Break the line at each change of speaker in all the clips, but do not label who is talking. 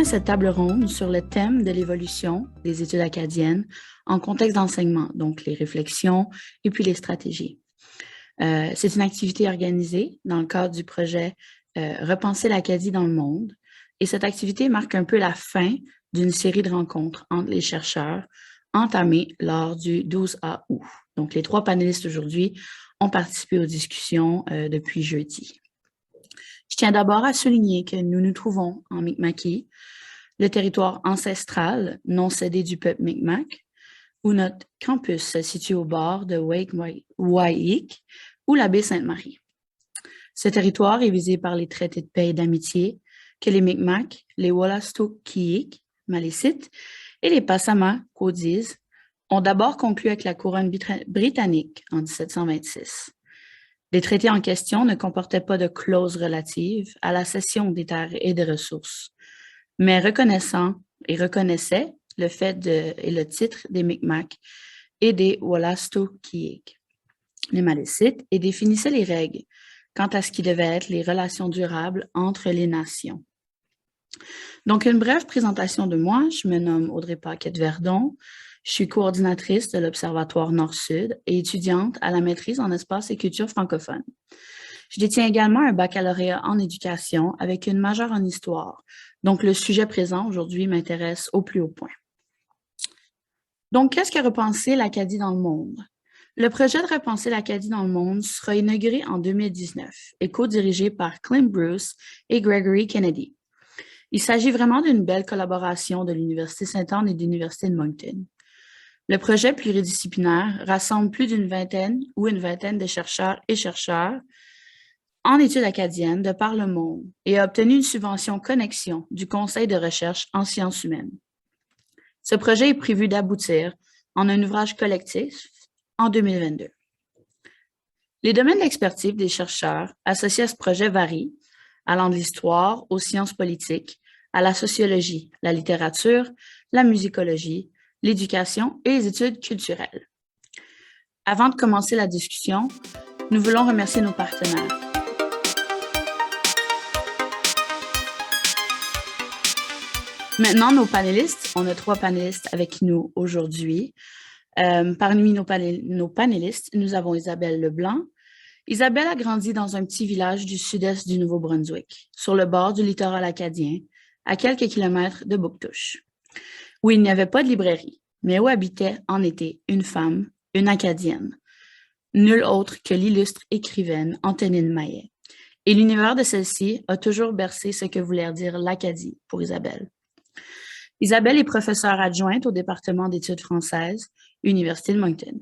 cette table ronde sur le thème de l'évolution des études acadiennes en contexte d'enseignement, donc les réflexions et puis les stratégies. C'est une activité organisée dans le cadre du projet Repenser l'Acadie dans le monde. Et cette activité marque un peu la fin d'une série de rencontres entre les chercheurs entamées lors du 12 août. Donc, les 3 panélistes aujourd'hui ont participé aux discussions depuis jeudi. Je tiens d'abord à souligner que nous nous trouvons en Mi'kmaqui, le territoire ancestral non cédé du peuple Mi'kmaq, où notre campus se situe au bord de Wake-Waik ou la baie Sainte-Marie. Ce territoire est visé par les traités de paix et d'amitié que les Mi'kmaq, les Wolastoqiyik, Malécites, et les Passamaquoddies ont d'abord conclu avec la couronne britannique en 1726. Les traités en question ne comportaient pas de clauses relatives à la cession des terres et des ressources, mais reconnaissaient le fait et le titre des Mi'kmaq et des Wolastoqiyik, les Malécites, et définissaient les règles quant à ce qui devait être les relations durables entre les nations. Donc, une brève présentation de moi. Je me nomme Audrey Paquette-Verdon. Je suis coordinatrice de l'Observatoire Nord-Sud et étudiante à la maîtrise en espace et culture francophone. Je détiens également un baccalauréat en éducation avec une majeure en histoire. Donc, le sujet présent aujourd'hui m'intéresse au plus haut point. Donc, qu'est-ce que Repenser l'Acadie dans le monde? Le projet de Repenser l'Acadie dans le monde sera inauguré en 2019 et co-dirigé par Clint Bruce et Gregory Kennedy. Il s'agit vraiment d'une belle collaboration de l'Université Sainte-Anne et de l'Université de Moncton. Le projet pluridisciplinaire rassemble plus d'une vingtaine de chercheurs et chercheurs en études acadiennes de par le monde et a obtenu une subvention Connexion du Conseil de recherche en sciences humaines. Ce projet est prévu d'aboutir en un ouvrage collectif en 2022. Les domaines d'expertise des chercheurs associés à ce projet varient, allant de l'histoire aux sciences politiques, à la sociologie, la littérature, la musicologie, l'éducation et les études culturelles. Avant de commencer la discussion, nous voulons remercier nos partenaires. Maintenant, nos panélistes, on a 3 panélistes avec nous aujourd'hui. Parmi nos panélistes, nous avons Isabelle Leblanc. Isabelle a grandi dans un petit village du sud-est du Nouveau-Brunswick, sur le bord du littoral acadien, à quelques kilomètres de Bouctouche, où il n'y avait pas de librairie, mais où habitait en été une femme, une Acadienne, nulle autre que l'illustre écrivaine Antonine Maillet. Et l'univers de celle-ci a toujours bercé ce que voulait dire l'Acadie pour Isabelle. Isabelle est professeure adjointe au département d'études françaises, Université de Moncton.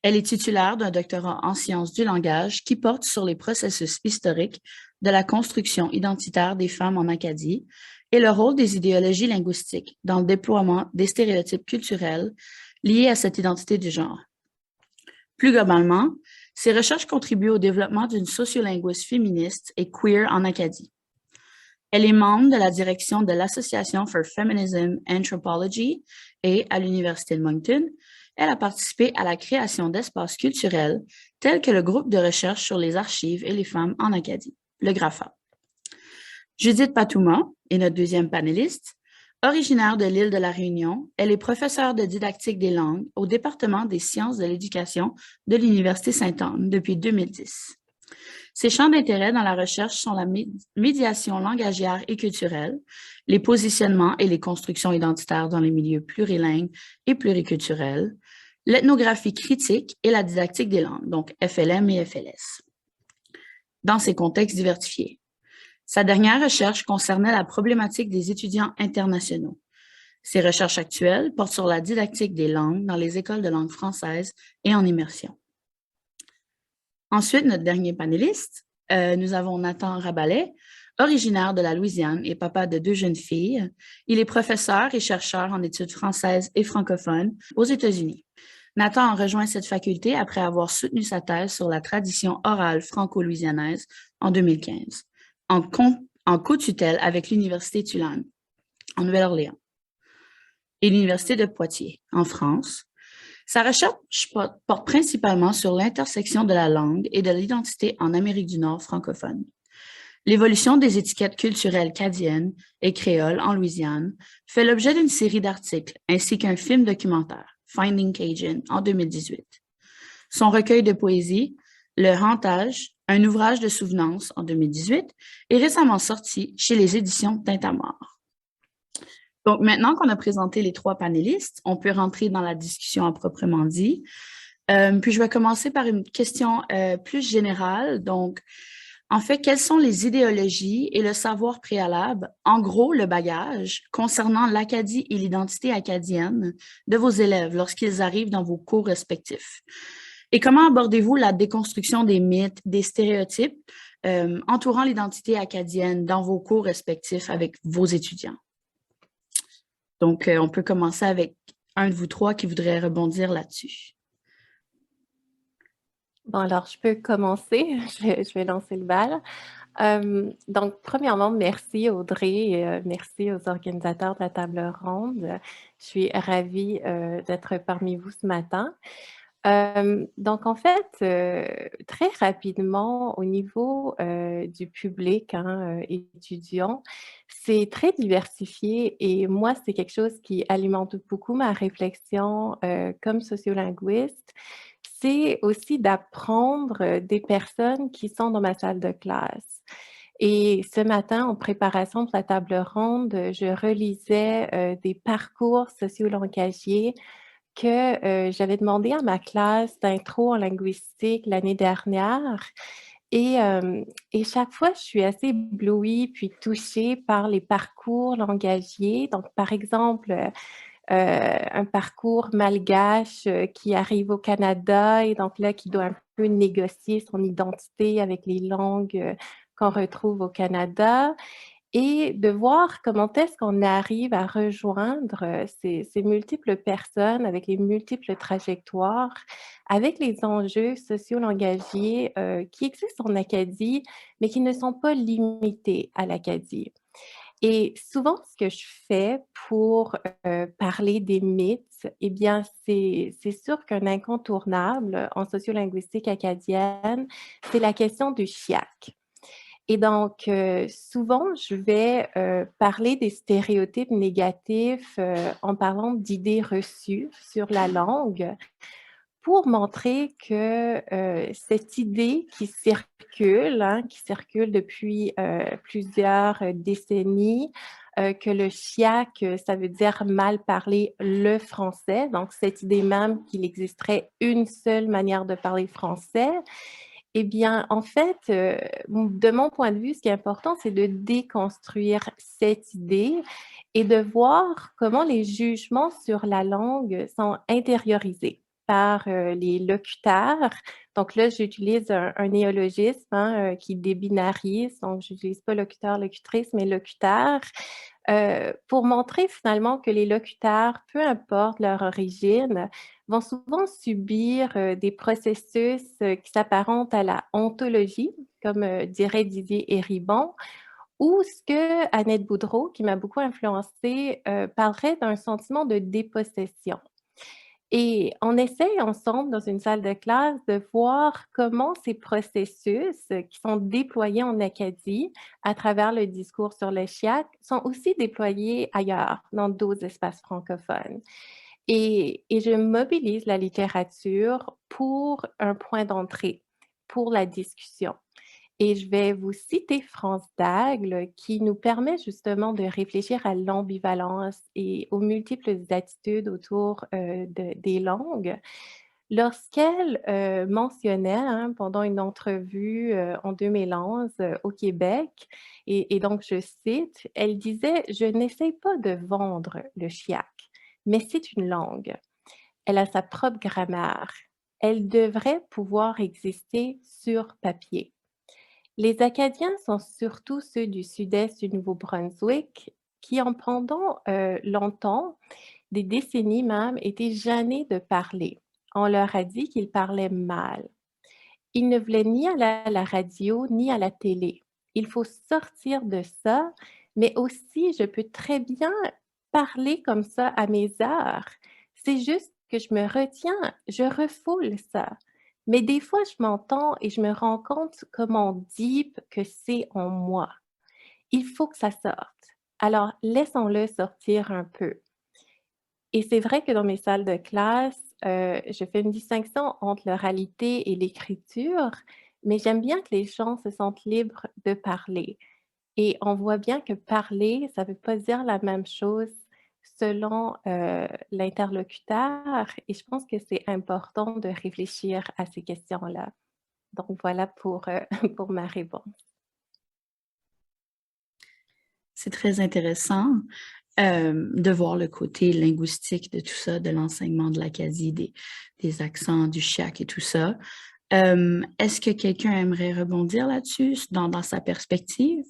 Elle est titulaire d'un doctorat en sciences du langage qui porte sur les processus historiques de la construction identitaire des femmes en Acadie et le rôle des idéologies linguistiques dans le déploiement des stéréotypes culturels liés à cette identité du genre. Plus globalement, ses recherches contribuent au développement d'une sociolinguiste féministe et queer en Acadie. Elle est membre de la direction de l'Association for Feminism Anthropology et à l'Université de Moncton, elle a participé à la création d'espaces culturels tels que le groupe de recherche sur les archives et les femmes en Acadie, le GRAFA. Judith Patouma est notre deuxième panéliste. Originaire de l'île de la Réunion, elle est professeure de didactique des langues au département des sciences de l'éducation de l'Université Sainte-Anne depuis 2010. Ses champs d'intérêt dans la recherche sont la médiation langagière et culturelle, les positionnements et les constructions identitaires dans les milieux plurilingues et pluriculturels, l'ethnographie critique et la didactique des langues, donc FLM et FLS, dans ces contextes diversifiés. Sa dernière recherche concernait la problématique des étudiants internationaux. Ses recherches actuelles portent sur la didactique des langues dans les écoles de langue française et en immersion. Ensuite, notre dernier panéliste, nous avons Nathan Rabalais, originaire de la Louisiane et papa de 2 jeunes filles. Il est professeur et chercheur en études françaises et francophones aux États-Unis. Nathan a rejoint cette faculté après avoir soutenu sa thèse sur la tradition orale franco-louisianaise en 2015, en co-tutelle avec l'Université Tulane, en Nouvelle-Orléans, et l'Université de Poitiers, en France. Sa recherche porte principalement sur l'intersection de la langue et de l'identité en Amérique du Nord francophone. L'évolution des étiquettes culturelles cadiennes et créoles en Louisiane fait l'objet d'une série d'articles ainsi qu'un film documentaire, Finding Cajun, en 2018. Son recueil de poésie, Le Hantage, un ouvrage de souvenance en 2018, est récemment sorti chez les éditions Tintamarre. Donc, maintenant qu'on a présenté les trois panélistes, on peut rentrer dans la discussion à proprement dit. Puis, je vais commencer par une question plus générale. Donc, en fait, quelles sont les idéologies et le savoir préalable, en gros, le bagage, concernant l'Acadie et l'identité acadienne de vos élèves lorsqu'ils arrivent dans vos cours respectifs? Et comment abordez-vous la déconstruction des mythes, des stéréotypes entourant l'identité acadienne dans vos cours respectifs avec vos étudiants? Donc, on peut commencer avec un de vous trois qui voudrait rebondir là-dessus.
Bon, alors, je peux commencer. Je vais lancer le bal. Donc, premièrement, merci Audrey et merci aux organisateurs de la table ronde. Je suis ravie d'être parmi vous ce matin. Donc, en fait, très rapidement, au niveau du public étudiant, c'est très diversifié et moi, c'est quelque chose qui alimente beaucoup ma réflexion comme sociolinguiste. C'est aussi d'apprendre des personnes qui sont dans ma salle de classe. Et ce matin, en préparation pour la table ronde, je relisais des parcours socio-langagiers que j'avais demandé à ma classe d'intro en linguistique l'année dernière. Et chaque fois, je suis assez éblouie puis touchée par les parcours langagiers. Donc, par exemple, un parcours malgache qui arrive au Canada et donc là, qui doit un peu négocier son identité avec les langues qu'on retrouve au Canada et de voir comment est-ce qu'on arrive à rejoindre ces multiples personnes avec les multiples trajectoires, avec les enjeux socio-langagiers qui existent en Acadie, mais qui ne sont pas limités à l'Acadie. Et souvent, ce que je fais pour parler des mythes, eh bien, c'est sûr qu'un incontournable en sociolinguistique acadienne, c'est la question du chiac. Et donc, souvent, je vais parler des stéréotypes négatifs en parlant d'idées reçues sur la langue pour montrer que cette idée qui circule depuis plusieurs décennies, que le chiac, ça veut dire mal parler le français. Donc, cette idée même qu'il existerait une seule manière de parler français, eh bien, en fait, de mon point de vue, ce qui est important, c'est de déconstruire cette idée et de voir comment les jugements sur la langue sont intériorisés par les locuteurs. Donc là, j'utilise un néologisme qui débinarise, donc je n'utilise pas locuteur, locutrice, mais locuteur, pour montrer finalement que les locuteurs, peu importe leur origine, vont souvent subir des processus qui s'apparentent à la ontologie, comme dirait Didier Héribon, ou ce que Annette Boudreau, qui m'a beaucoup influencée, parlerait d'un sentiment de dépossession. Et on essaye ensemble dans une salle de classe de voir comment ces processus qui sont déployés en Acadie à travers le discours sur le chiac sont aussi déployés ailleurs, dans d'autres espaces francophones. Et je mobilise la littérature pour un point d'entrée, pour la discussion. Et je vais vous citer France d'Aigle qui nous permet justement de réfléchir à l'ambivalence et aux multiples attitudes autour des langues. Lorsqu'elle mentionnait pendant une entrevue en 2011 au Québec, et donc je cite, elle disait « Je n'essaie pas de vendre le chiac, mais c'est une langue. Elle a sa propre grammaire. Elle devrait pouvoir exister sur papier. » Les Acadiens sont surtout ceux du sud-est du Nouveau-Brunswick qui, en pendant longtemps, des décennies même, étaient gênés de parler. On leur a dit qu'ils parlaient mal. Ils ne voulaient ni aller à la radio ni à la télé. Il faut sortir de ça, mais aussi, je peux très bien parler comme ça à mes heures. C'est juste que je me retiens, je refoule ça. Mais des fois, je m'entends et je me rends compte comment deep que c'est en moi. Il faut que ça sorte. Alors, laissons-le sortir un peu. Et c'est vrai que dans mes salles de classe, je fais une distinction entre l'oralité et l'écriture, mais j'aime bien que les gens se sentent libres de parler. Et on voit bien que parler, ça ne veut pas dire la même chose selon, l'interlocuteur et je pense que c'est important de réfléchir à ces questions-là. Donc voilà pour, pour ma réponse.
C'est très intéressant de voir le côté linguistique de tout ça, de l'enseignement de l'Acadie, des accents, du chiac et tout ça. Est-ce que quelqu'un aimerait rebondir là-dessus, dans sa perspective?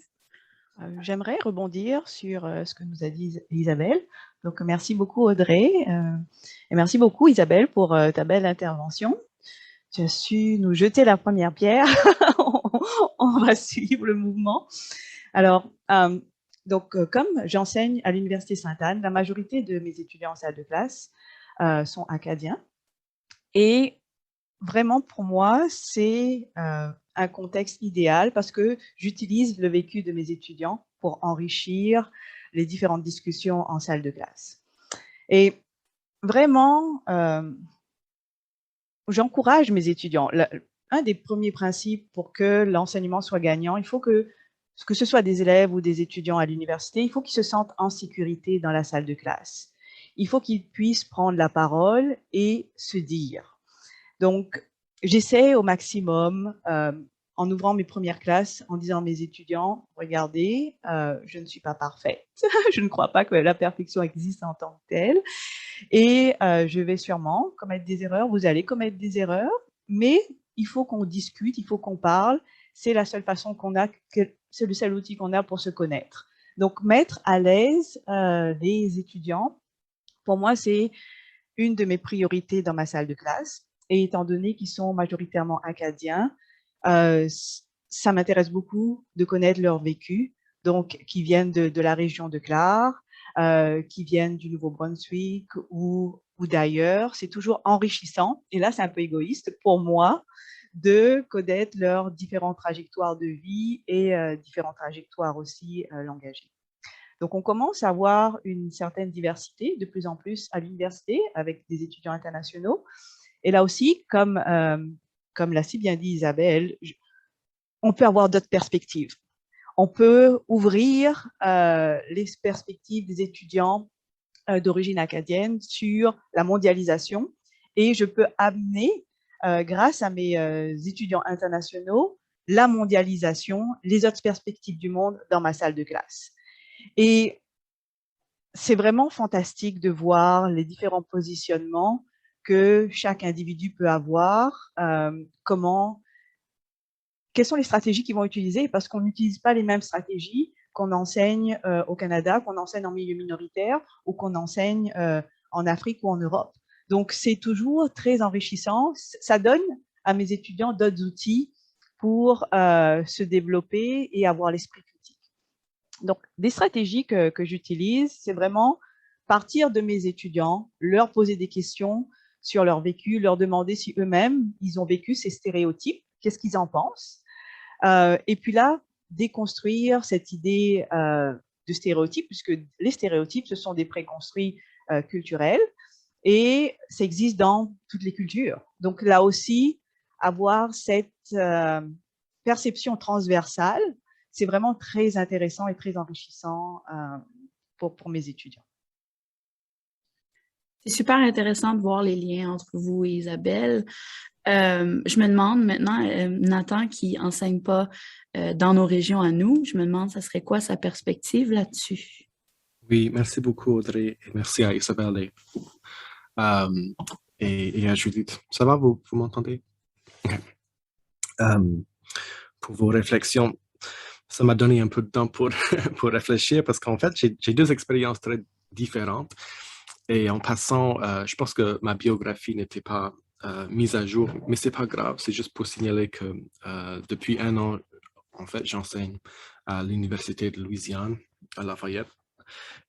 J'aimerais rebondir sur ce que nous a dit Isabelle. Donc, merci beaucoup Audrey et merci beaucoup Isabelle pour ta belle intervention. Tu as su nous jeter la première pierre. On va suivre le mouvement. Alors, comme j'enseigne à l'Université Sainte-Anne, la majorité de mes étudiants en salle de classe sont acadiens. Et vraiment, pour moi, c'est un contexte idéal parce que j'utilise le vécu de mes étudiants pour enrichir les différentes discussions en salle de classe. Et vraiment, j'encourage mes étudiants. Un des premiers principes pour que l'enseignement soit gagnant, il faut que ce soit des élèves ou des étudiants à l'université, il faut qu'ils se sentent en sécurité dans la salle de classe. Il faut qu'ils puissent prendre la parole et se dire. Donc, j'essaie au maximum, en ouvrant mes premières classes, en disant à mes étudiants, regardez, je ne suis pas parfaite, je ne crois pas que la perfection existe en tant que telle, et je vais sûrement commettre des erreurs, vous allez commettre des erreurs, mais il faut qu'on discute, il faut qu'on parle, c'est la seule façon qu'on a, c'est le seul outil qu'on a pour se connaître. Donc, mettre à l'aise les étudiants, pour moi, c'est une de mes priorités dans ma salle de classe. Et étant donné qu'ils sont majoritairement acadiens, ça m'intéresse beaucoup de connaître leur vécu, donc qui viennent de la région de Clare, qui viennent du Nouveau-Brunswick ou d'ailleurs. C'est toujours enrichissant, et là c'est un peu égoïste pour moi, de connaître leurs différentes trajectoires de vie et différentes trajectoires aussi langagières. Donc, on commence à avoir une certaine diversité de plus en plus à l'université avec des étudiants internationaux. Et là aussi, comme l'a si bien dit Isabelle, on peut avoir d'autres perspectives. On peut ouvrir les perspectives des étudiants d'origine acadienne sur la mondialisation et je peux amener, grâce à mes étudiants internationaux, la mondialisation, les autres perspectives du monde dans ma salle de classe. Et c'est vraiment fantastique de voir les différents positionnements que chaque individu peut avoir, quelles sont les stratégies qu'ils vont utiliser, parce qu'on n'utilise pas les mêmes stratégies qu'on enseigne au Canada, qu'on enseigne en milieu minoritaire ou qu'on enseigne en Afrique ou en Europe. Donc, c'est toujours très enrichissant. Ça donne à mes étudiants d'autres outils pour se développer et avoir l'esprit critique. Donc, des stratégies que j'utilise, c'est vraiment partir de mes étudiants, leur poser des questions sur leur vécu, leur demander si eux-mêmes, ils ont vécu ces stéréotypes, qu'est-ce qu'ils en pensent. Et puis là, déconstruire cette idée de stéréotypes, puisque les stéréotypes, ce sont des préconstruits culturels, et ça existe dans toutes les cultures. Donc là aussi, avoir cette perception transversale, c'est vraiment très intéressant et très enrichissant pour mes étudiants.
C'est super intéressant de voir les liens entre vous et Isabelle. Je me demande maintenant, Nathan qui enseigne pas dans nos régions à nous, je me demande, ça serait quoi sa perspective là-dessus?
Oui, merci beaucoup Audrey et merci à Isabelle et à Judith. Ça va, vous m'entendez? Okay. Pour vos réflexions, ça m'a donné un peu de temps pour réfléchir parce qu'en fait, j'ai deux expériences très différentes. Et en passant, je pense que ma biographie n'était pas mise à jour, mais c'est pas grave. C'est juste pour signaler que depuis 1 an, en fait, j'enseigne à l'Université de Louisiane, à Lafayette.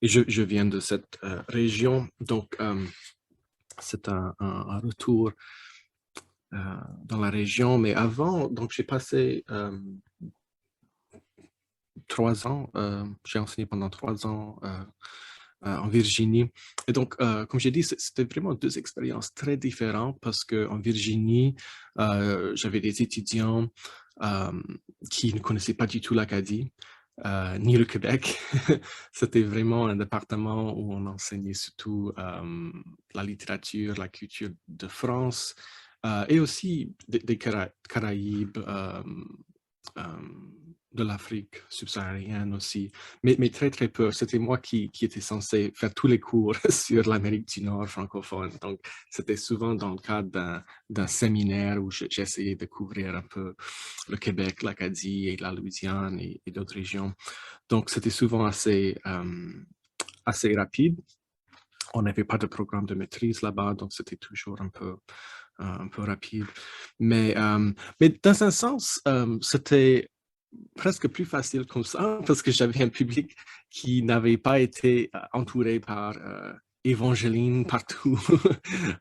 Et je viens de cette région, donc c'est un retour dans la région. Mais avant, donc j'ai passé 3 ans, j'ai enseigné pendant 3 ans en Virginie. Et donc, comme j'ai dit, c'était vraiment 2 expériences très différentes parce qu'en Virginie, j'avais des étudiants euh, qui ne connaissaient pas du tout l'Acadie, ni le Québec. C'était vraiment un département où on enseignait surtout la littérature, la culture de France et aussi des Caraïbes, de l'Afrique subsaharienne aussi, mais très, très peu. C'était moi qui était censé faire tous les cours sur l'Amérique du Nord francophone. Donc, c'était souvent dans le cadre d'un séminaire où j'essayais de couvrir un peu le Québec, l'Acadie et la Louisiane et d'autres régions. Donc, c'était souvent assez rapide. On n'avait pas de programme de maîtrise là-bas, donc c'était toujours un peu rapide. Mais dans un sens, c'était presque plus facile comme ça, parce que j'avais un public qui n'avait pas été entouré par Évangeline partout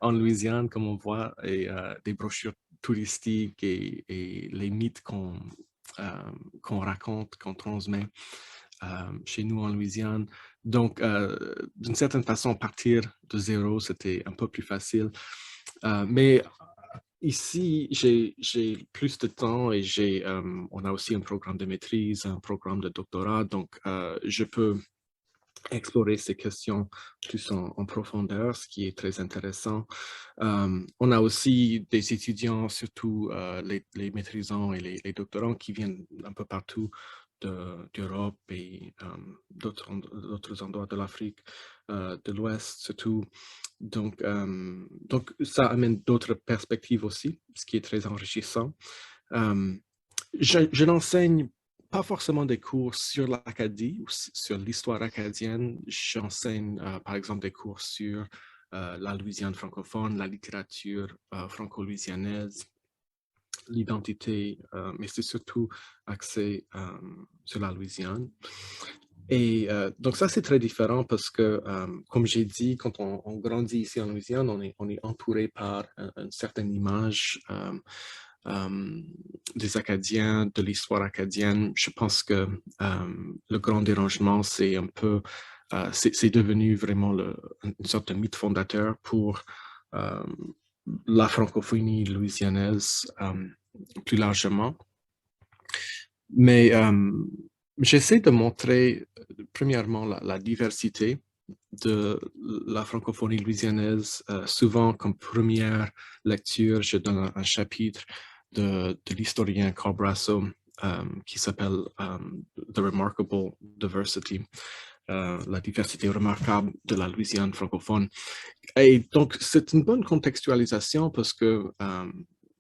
en Louisiane, comme on voit, et des brochures touristiques et les mythes qu'on raconte, qu'on transmet chez nous en Louisiane. Donc, d'une certaine façon, partir de zéro, c'était un peu plus facile. Mais ici, j'ai plus de temps et on a aussi un programme de maîtrise, un programme de doctorat, donc je peux explorer ces questions plus en profondeur, ce qui est très intéressant. On a aussi des étudiants, surtout les maîtrisants et les doctorants qui viennent un peu partout d'Europe et d'autres endroits de l'Afrique de l'Ouest surtout. Donc, ça amène d'autres perspectives aussi, ce qui est très enrichissant. Je n'enseigne pas forcément des cours sur l'Acadie ou sur l'histoire acadienne. J'enseigne, par exemple, des cours sur la Louisiane francophone, la littérature franco-louisianaise, l'identité, mais c'est surtout axé sur la Louisiane. Et donc ça, c'est très différent parce que, comme j'ai dit, quand on grandit ici en Louisiane, on est entouré par une certaine image des Acadiens, de l'histoire acadienne. Je pense que le grand dérangement, c'est un peu, c'est devenu vraiment une sorte de mythe fondateur pour la francophonie louisianaise plus largement. Mais j'essaie de montrer, premièrement, la diversité de la francophonie louisianaise. Souvent, comme première lecture, je donne un chapitre de l'historien Carl Brasso qui s'appelle The Remarkable Diversity, la diversité remarquable de la Louisiane francophone. Et donc, c'est une bonne contextualisation parce que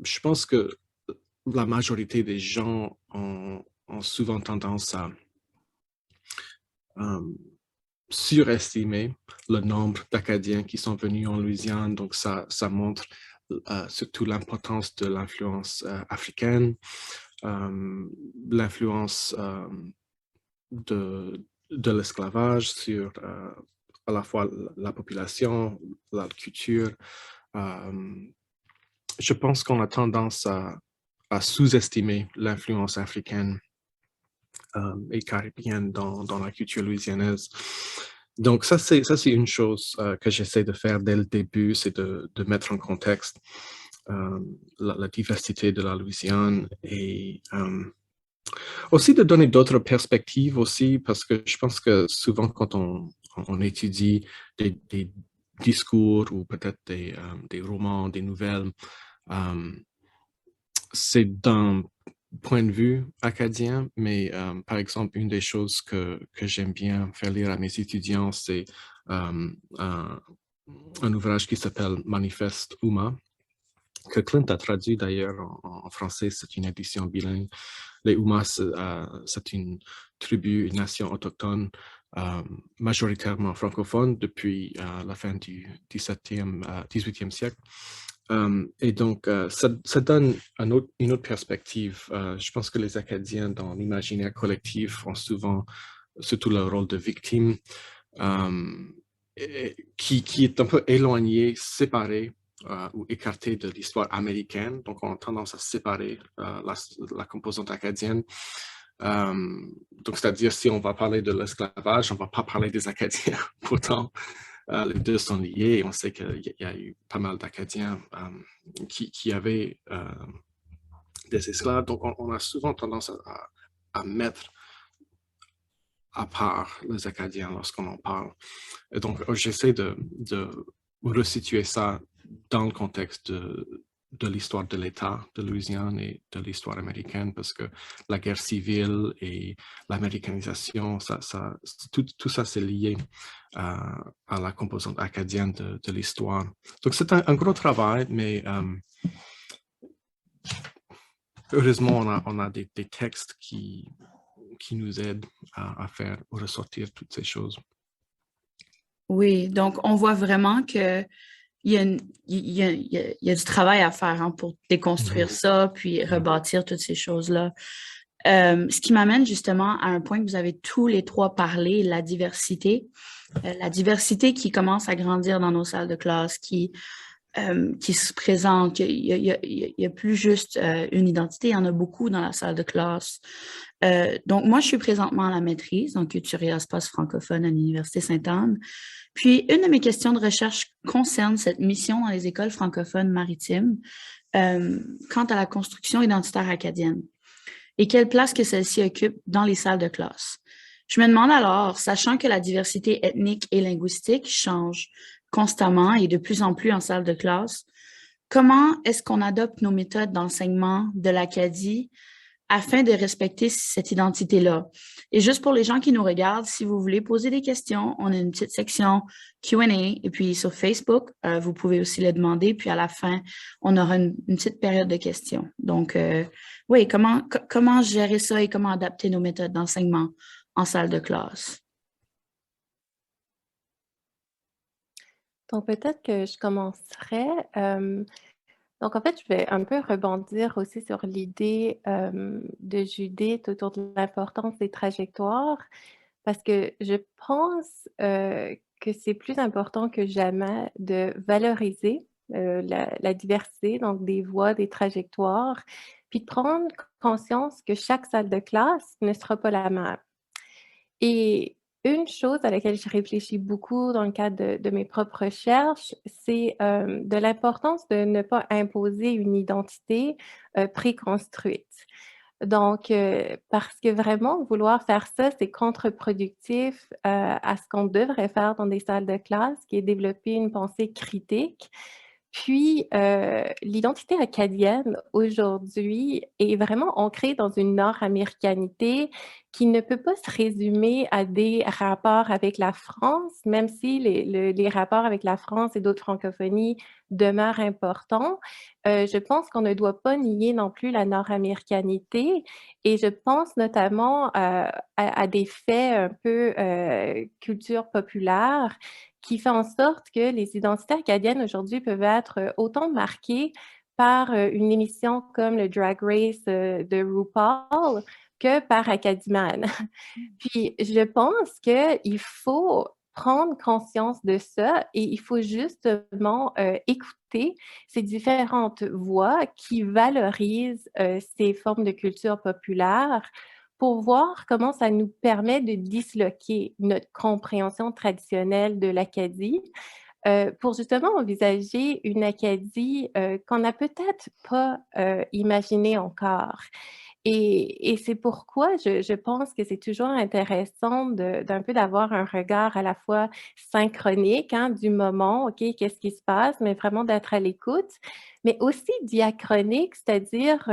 je pense que la majorité des gens ont souvent tendance à surestimer le nombre d'Acadiens qui sont venus en Louisiane. Donc, ça montre surtout l'importance de l'influence africaine, l'influence de l'esclavage sur à la fois la population, la culture. Je pense qu'on a tendance à sous-estimer l'influence africaine et caribéenne dans la culture louisianaise. Donc ça, c'est une chose que j'essaie de faire dès le début, c'est de mettre en contexte la diversité de la Louisiane et aussi de donner d'autres perspectives aussi, parce que je pense que souvent quand on étudie des discours ou peut-être des romans, des nouvelles, c'est d'un point de vue acadien, mais par exemple, une des choses que j'aime bien faire lire à mes étudiants, c'est un ouvrage qui s'appelle Manifeste Houma, que Clint a traduit d'ailleurs en français. C'est une édition bilingue. Les Houmas, c'est une tribu, une nation autochtone majoritairement francophone depuis la fin du 18e siècle. Et donc, ça donne une autre perspective. Je pense que les Acadiens, dans l'imaginaire collectif, ont souvent surtout le rôle de victime, qui est un peu éloigné, séparé ou écartés de l'histoire américaine. Donc, on a tendance à séparer la composante acadienne. Donc, c'est-à-dire, si on va parler de l'esclavage, on ne va pas parler des Acadiens. Pourtant, les deux sont liés et on sait qu'il y a eu pas mal d'Acadiens qui avaient des esclaves. Donc, on a souvent tendance à mettre à part les Acadiens lorsqu'on en parle. Et donc, j'essaie de resituer ça dans le contexte de l'histoire de l'État de Louisiane et de l'histoire américaine, parce que la guerre civile et l'américanisation, tout ça, c'est lié à la composante acadienne de l'histoire. Donc, c'est un gros travail, mais heureusement, on a des textes qui nous aident à faire ressortir toutes ces choses.
Oui, donc on voit vraiment que il y a du travail à faire hein, pour déconstruire ça, puis rebâtir toutes ces choses-là. Ce qui m'amène justement à un point que vous avez tous les trois parlé, la diversité. La diversité qui commence à grandir dans nos salles de classe, qui se présente. Il y a plus juste une identité, il y en a beaucoup dans la salle de classe. Donc, moi, je suis présentement à la maîtrise en culture et espace francophone à l'Université Sainte-Anne. Puis, une de mes questions de recherche concerne cette mission dans les écoles francophones maritimes quant à la construction identitaire acadienne et quelle place que celle-ci occupe dans les salles de classe. Je me demande alors, sachant que la diversité ethnique et linguistique change constamment et de plus en plus en salle de classe, comment est-ce qu'on adopte nos méthodes d'enseignement de l'Acadie afin de respecter cette identité-là? Et juste pour les gens qui nous regardent, si vous voulez poser des questions, on a une petite section Q&A et puis sur Facebook, vous pouvez aussi le demander. Puis à la fin, on aura une petite période de questions. Donc, oui, comment gérer ça et comment adapter nos méthodes d'enseignement en salle de classe?
Donc, peut-être que je commencerai. Donc, en fait, je vais un peu rebondir aussi sur l'idée de Judith autour de l'importance des trajectoires, parce que je pense que c'est plus important que jamais de valoriser la diversité, donc des voies, des trajectoires, puis de prendre conscience que chaque salle de classe ne sera pas la même. Et une chose à laquelle je réfléchis beaucoup dans le cadre de mes propres recherches, c'est de l'importance de ne pas imposer une identité préconstruite. Donc, parce que vraiment, vouloir faire ça, c'est contre-productif à ce qu'on devrait faire dans des salles de classe, qui est développer une pensée critique. Puis, l'identité acadienne, aujourd'hui, est vraiment ancrée dans une nord-américanité qui ne peut pas se résumer à des rapports avec la France, même si les rapports avec la France et d'autres francophonies demeurent importants. Je pense qu'on ne doit pas nier non plus la nord-américanité et je pense notamment à des faits un peu culture populaire qui fait en sorte que les identités acadiennes aujourd'hui peuvent être autant marquées par une émission comme le Drag Race de RuPaul que par Acadiman. Puis je pense qu'il faut prendre conscience de ça et il faut justement écouter ces différentes voix qui valorisent ces formes de culture populaire pour voir comment ça nous permet de disloquer notre compréhension traditionnelle de l'Acadie pour justement envisager une Acadie qu'on n'a peut-être pas imaginée encore. Et c'est pourquoi je pense que c'est toujours intéressant d'un peu d'avoir un regard à la fois synchronique hein, du moment, OK, qu'est-ce qui se passe, mais vraiment d'être à l'écoute, mais aussi diachronique, c'est-à-dire,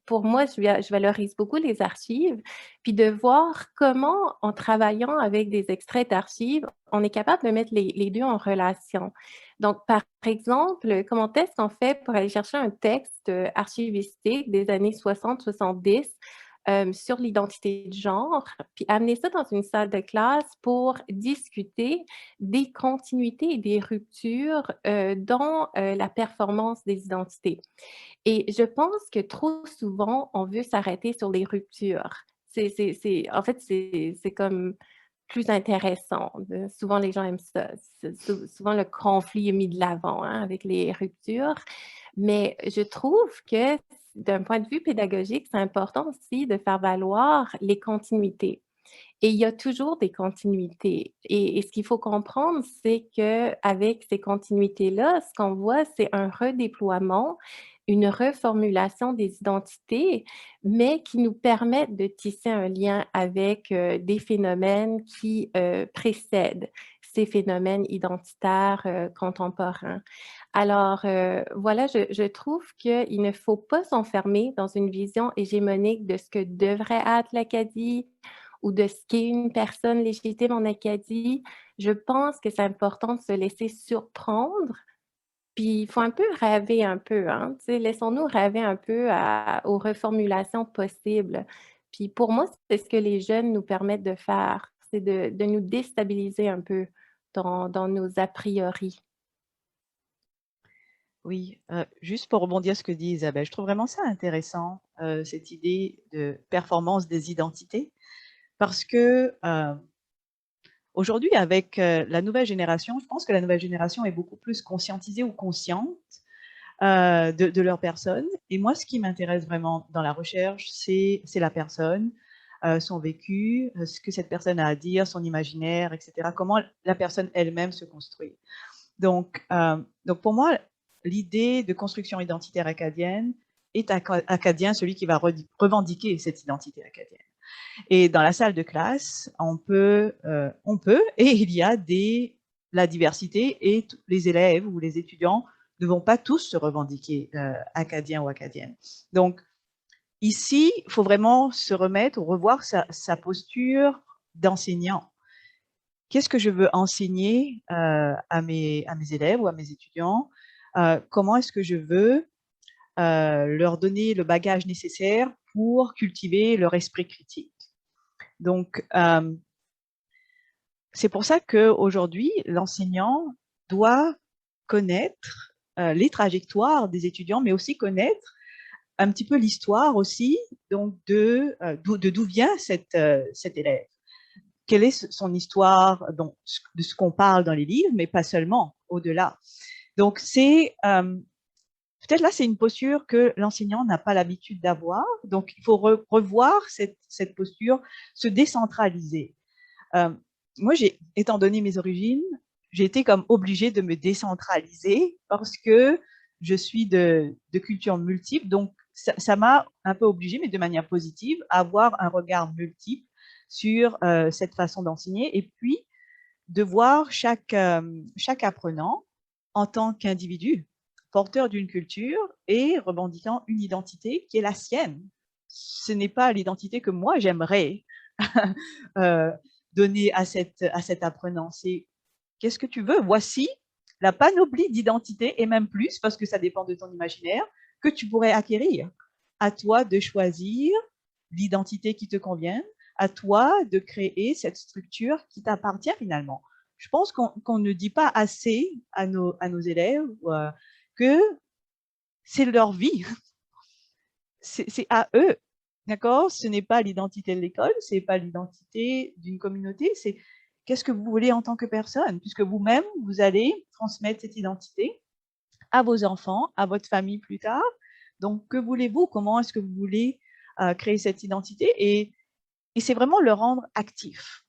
pour moi, je valorise beaucoup les archives, puis de voir comment, en travaillant avec des extraits d'archives, on est capable de mettre les deux en relation. Donc, par exemple, comment est-ce qu'on fait pour aller chercher un texte archivistique des années 60-70 sur l'identité de genre, puis amener ça dans une salle de classe pour discuter des continuités et des ruptures dans la performance des identités. Et je pense que trop souvent, on veut s'arrêter sur les ruptures. En fait, c'est comme plus intéressant. Souvent, les gens aiment ça. Souvent, le conflit est mis de l'avant hein, avec les ruptures. Mais je trouve que d'un point de vue pédagogique, c'est important aussi de faire valoir les continuités. Et il y a toujours des continuités. Et ce qu'il faut comprendre, c'est qu'avec ces continuités-là, ce qu'on voit, c'est un redéploiement, une reformulation des identités, mais qui nous permettent de tisser un lien avec des phénomènes qui précèdent ces phénomènes identitaires contemporains. Alors, voilà, je trouve qu'il ne faut pas s'enfermer dans une vision hégémonique de ce que devrait être l'Acadie ou de ce qu'est une personne légitime en Acadie. Je pense que c'est important de se laisser surprendre, puis il faut un peu rêver un peu, hein, tu sais, laissons-nous rêver un peu aux reformulations possibles. Puis pour moi, c'est ce que les jeunes nous permettent de faire, c'est de nous déstabiliser un peu dans nos a priori.
Oui, juste pour rebondir sur ce que dit Isabelle, je trouve vraiment ça intéressant, cette idée de performance des identités, parce que aujourd'hui, avec la nouvelle génération, je pense que la nouvelle génération est beaucoup plus conscientisée ou consciente de leur personne. Et moi, ce qui m'intéresse vraiment dans la recherche, c'est la personne, son vécu, ce que cette personne a à dire, son imaginaire, etc. Comment la personne elle-même se construit. Donc pour moi, l'idée de construction identitaire acadienne est acadien, celui qui va revendiquer cette identité acadienne. Et dans la salle de classe, on peut et il y a la diversité et les élèves ou les étudiants ne vont pas tous se revendiquer acadiens ou acadiennes. Donc, ici, il faut vraiment se remettre ou revoir sa posture d'enseignant. Qu'est-ce que je veux enseigner à mes élèves ou à mes étudiants? Comment est-ce que je veux leur donner le bagage nécessaire pour cultiver leur esprit critique? Donc, c'est pour ça qu'aujourd'hui, l'enseignant doit connaître les trajectoires des étudiants, mais aussi connaître un petit peu l'histoire aussi, donc d'où vient cet élève. Quelle est son histoire, donc, de ce qu'on parle dans les livres, mais pas seulement, au-delà. Donc, c'est peut-être là, c'est une posture que l'enseignant n'a pas l'habitude d'avoir. Donc, il faut revoir cette posture, se décentraliser. Moi, étant donné mes origines, j'ai été comme obligée de me décentraliser parce que je suis de culture multiple. Donc, ça m'a un peu obligée, mais de manière positive, à avoir un regard multiple sur cette façon d'enseigner et puis de voir chaque apprenant en tant qu'individu, porteur d'une culture et revendiquant une identité qui est la sienne. Ce n'est pas l'identité que moi j'aimerais donner à cet apprenant. C'est qu'est-ce que tu veux? Voici la panoplie d'identités et même plus, parce que ça dépend de ton imaginaire, que tu pourrais acquérir. À toi de choisir l'identité qui te convient, à toi de créer cette structure qui t'appartient finalement. Je pense qu'on ne dit pas assez à nos élèves que c'est leur vie. C'est à eux, d'accord? Ce n'est pas l'identité de l'école, ce n'est pas l'identité d'une communauté, c'est qu'est-ce que vous voulez en tant que personne, puisque vous-même, vous allez transmettre cette identité à vos enfants, à votre famille plus tard. Donc, que voulez-vous? Comment est-ce que vous voulez créer cette identité? Et c'est vraiment le rendre actif.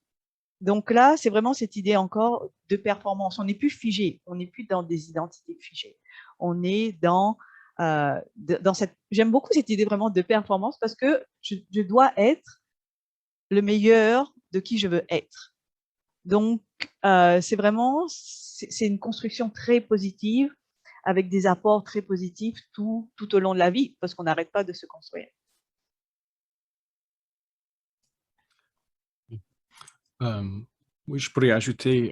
Donc là, c'est vraiment cette idée encore de performance. On n'est plus figé, on n'est plus dans des identités figées. On est dans cette... J'aime beaucoup cette idée vraiment de performance parce que je dois être le meilleur de qui je veux être. Donc, c'est vraiment... C'est une construction très positive avec des apports très positifs tout au long de la vie parce qu'on n'arrête pas de se construire.
Oui, je pourrais ajouter,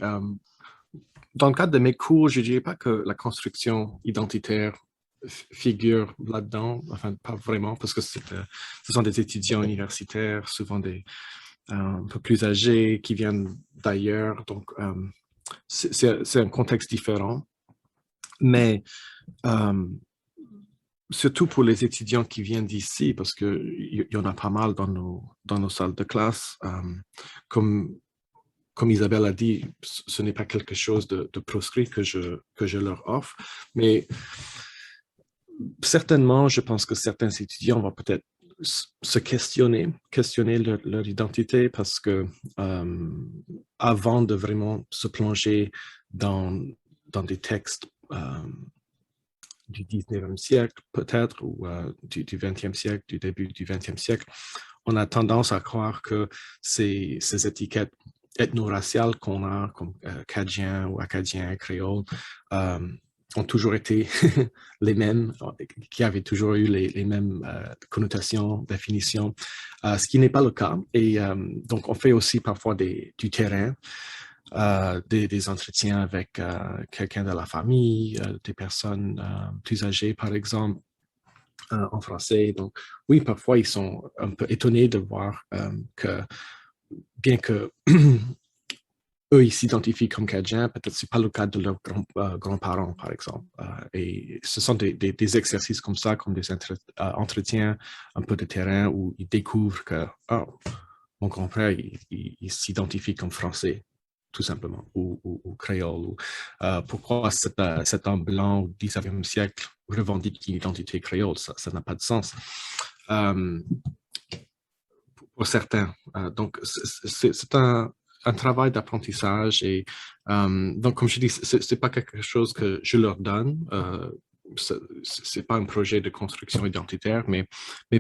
dans le cadre de mes cours, je ne dirais pas que la construction identitaire figure là-dedans, enfin pas vraiment, parce que ce sont des étudiants universitaires, souvent un peu plus âgés, qui viennent d'ailleurs, donc c'est un contexte différent. Mais surtout pour les étudiants qui viennent d'ici, parce qu'il y en a pas mal dans nos salles de classe, comme comme Isabelle a dit, ce n'est pas quelque chose de proscrit que je leur offre, mais certainement, je pense que certains étudiants vont peut-être se questionner leur identité parce que avant de vraiment se plonger dans des textes du 19e siècle peut-être ou du 20e siècle, du début du 20e siècle, on a tendance à croire que ces étiquettes ethno-raciales qu'on a comme Cadien ou Acadien, créole, ont toujours été les mêmes, qui avaient toujours eu les mêmes connotations, définitions, ce qui n'est pas le cas. Et donc, on fait aussi parfois du terrain, des entretiens avec quelqu'un de la famille, des personnes plus âgées, par exemple, en français. Donc, oui, parfois, ils sont un peu étonnés de voir que, bien que eux, ils s'identifient comme Cadiens, peut-être ce n'est pas le cas de leurs grands-parents, par exemple. Et ce sont des exercices comme ça, comme des entretiens un peu de terrain où ils découvrent que mon grand-père, il s'identifie comme français, tout simplement, ou créole. Pourquoi cet homme blanc au 19e siècle revendique une identité créole? Ça n'a pas de sens. Pour certains. Donc, c'est un travail d'apprentissage et donc, comme je dis, c'est pas quelque chose que je leur donne. C'est pas un projet de construction identitaire, mais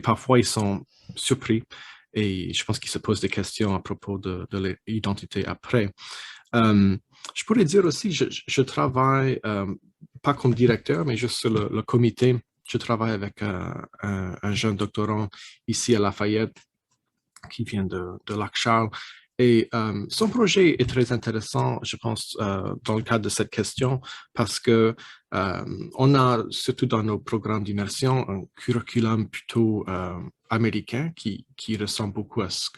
parfois ils sont surpris et je pense qu'ils se posent des questions à propos de leur identité après. Je pourrais dire aussi, je travaille pas comme directeur, mais juste sur le comité. Je travaille avec un jeune doctorant ici à Lafayette qui vient de Lac-Charles. Et son projet est très intéressant, je pense, dans le cadre de cette question, parce que on a, surtout dans nos programmes d'immersion, un curriculum plutôt américain qui ressemble beaucoup à ce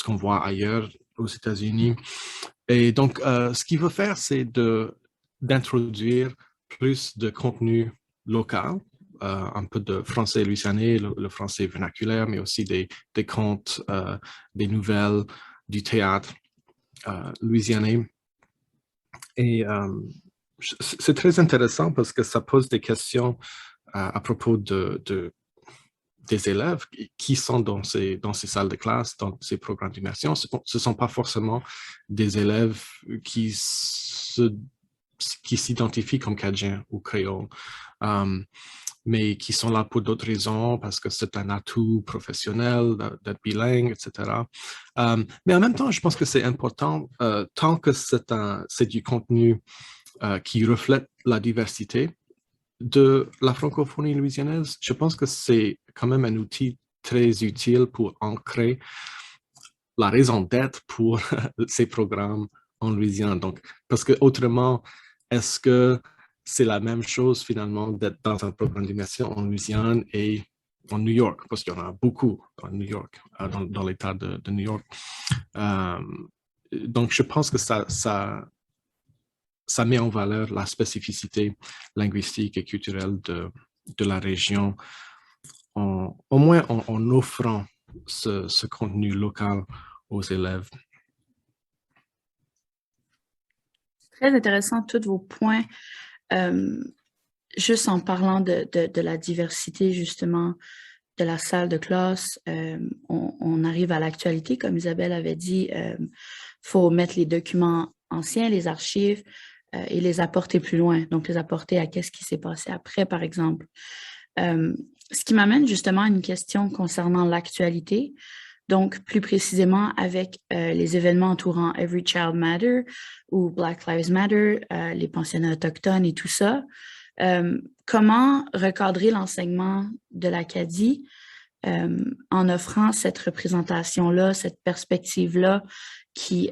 qu'on voit ailleurs aux États-Unis. Et donc, ce qu'il veut faire, c'est d'introduire plus de contenu local, un peu de français louisianais, le français vernaculaire, mais aussi des contes, des nouvelles, du théâtre louisianais. Et c'est très intéressant parce que ça pose des questions à propos des élèves qui sont dans ces salles de classe, dans ces programmes d'immersion. Ce ne sont pas forcément des élèves qui s'identifient comme Cadiens ou créoles, mais qui sont là pour d'autres raisons, parce que c'est un atout professionnel d'être bilingue, etc. Mais en même temps, je pense que c'est important, tant que c'est du contenu qui reflète la diversité de la francophonie louisianaise, je pense que c'est quand même un outil très utile pour ancrer la raison d'être pour ces programmes en Louisiane. Donc, parce que autrement, est-ce que c'est la même chose finalement d'être dans un programme d'immersion en Louisiane et en New York, parce qu'il y en a beaucoup en New York, dans l'État de New York. Donc, je pense que ça met en valeur la spécificité linguistique et culturelle de la région, au moins en offrant ce contenu local aux élèves.
Très intéressant, tous vos points. Juste en parlant de la diversité, justement, de la salle de classe, on arrive à l'actualité, comme Isabelle avait dit, faut mettre les documents anciens, les archives, et les apporter plus loin, donc les apporter à qu'est-ce qui s'est passé après, par exemple. Ce qui m'amène justement à une question concernant l'actualité, donc plus précisément avec les événements entourant Every Child Matter ou Black Lives Matter, les pensionnats autochtones et tout ça. Comment recadrer l'enseignement de l'Acadie en offrant cette représentation-là, cette perspective-là, qui,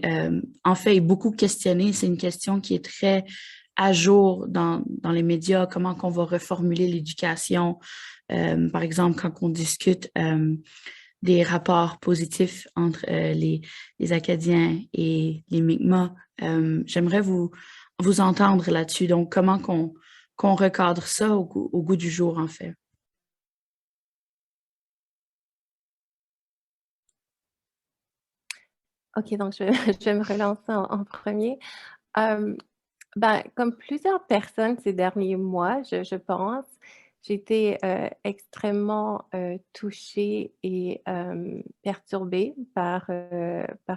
en fait, est beaucoup questionnée. C'est une question qui est très à jour dans les médias, comment qu'on va reformuler l'éducation. Par exemple, quand on discute des rapports positifs entre les Acadiens et les Mi'kmaq, j'aimerais vous entendre là-dessus. Donc, comment qu'on recadre ça au goût du jour, en fait?
OK, donc je vais je vais me relancer en 1er. Comme plusieurs personnes ces derniers mois, je pense, j'ai été, extrêmement, touchée et perturbée par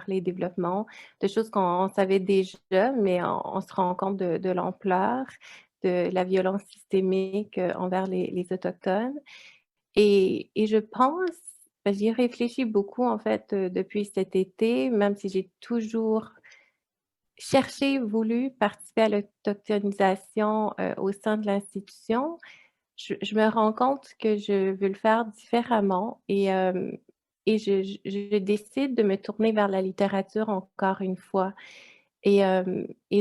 les développements de choses qu'on savait déjà, mais on se rend compte de l'ampleur de la violence systémique, envers les Autochtones et je pense, j'y ai réfléchi beaucoup en fait, depuis cet été, même si j'ai toujours cherché, voulu participer à l'autochtonisation, au sein de l'institution. Je me rends compte que je veux le faire différemment et je décide de me tourner vers la littérature encore une fois et